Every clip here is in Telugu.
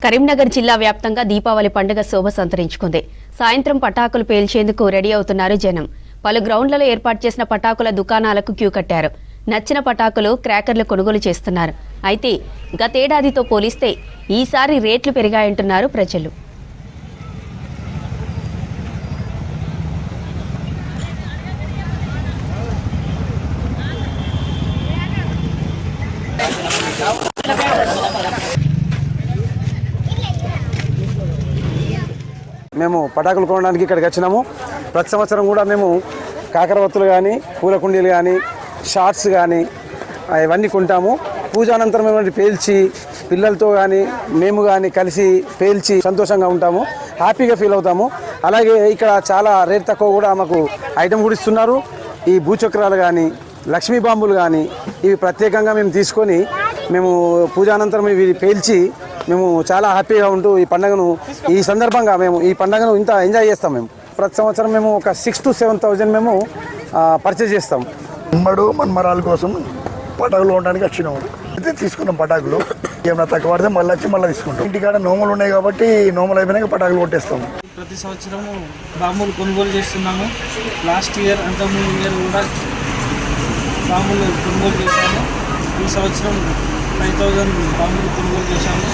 కరీంనగర్ జిల్లా వ్యాప్తంగా దీపావళి పండుగ శోభ సంతరించుకుంది. సాయంత్రం పటాకులు పేల్చేందుకు రెడీ అవుతున్నారు జనం. పలు గ్రౌండ్లలో ఏర్పాటు చేసిన పటాకుల దుకాణాలకు క్యూ కట్టారు. నచ్చిన పటాకులు, క్రాకర్లు కొనుగోలు చేస్తున్నారు. అయితే గతేడాదితో పోలిస్తే ఈసారి రేట్లు పెరిగాయంటున్నారు ప్రజలు. మేము పటాకులు కొనడానికి ఇక్కడికి వచ్చినాము. ప్రతి సంవత్సరం కూడా మేము కాకరవత్తులు కానీ, పూల కుండీలు కానీ, షార్ట్స్ కానీ ఇవన్నీ కొంటాము. పూజానంతరం ఏమంటే పేల్చి పిల్లలతో కానీ మేము కానీ కలిసి పేల్చి సంతోషంగా ఉంటాము, హ్యాపీగా ఫీల్ అవుతాము. అలాగే ఇక్కడ చాలా రేట్ తక్కువ కూడా మాకు ఐటమ్ కూడా ఇస్తున్నారు. ఈ భూచక్రాలు కానీ, లక్ష్మీ బాంబులు కానీ ఇవి ప్రత్యేకంగా మేము తీసుకొని మేము పూజానంతరం ఇవి పేల్చి మేము చాలా హ్యాపీగా ఉంటూ ఈ సందర్భంగా మేము ఈ పండుగను ఇంత ఎంజాయ్ చేస్తాం. మేము ప్రతి సంవత్సరం మేము ఒక 6,000 to 7,000 మేము పర్చేజ్ చేస్తాం. మన్మరాల కోసం పటాకులు కొనడానికి వచ్చినాము. అయితే తీసుకున్నాం పటాకులు. ఏమైనా తక్కువ పడితే మళ్ళీ తీసుకుంటాం. ఇంటికాడ నోములు ఉన్నాయి కాబట్టి నోములు అయిపోయినాక పటాకులు కొట్టేస్తాము. ప్రతి సంవత్సరము బాంబులు కొనుగోలు చేస్తున్నాము. లాస్ట్ ఇయర్ అంతకుముందు ఇయర్ కూడా బాంబులు కొనుగోలు చేశాము. ఈ సంవత్సరం 5,000 బాంబులు కొనుగోలు చేశాము.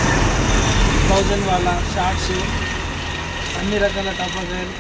1,000 వాళ్ళ షార్ట్స్, అన్ని రకాల టపాకాయలు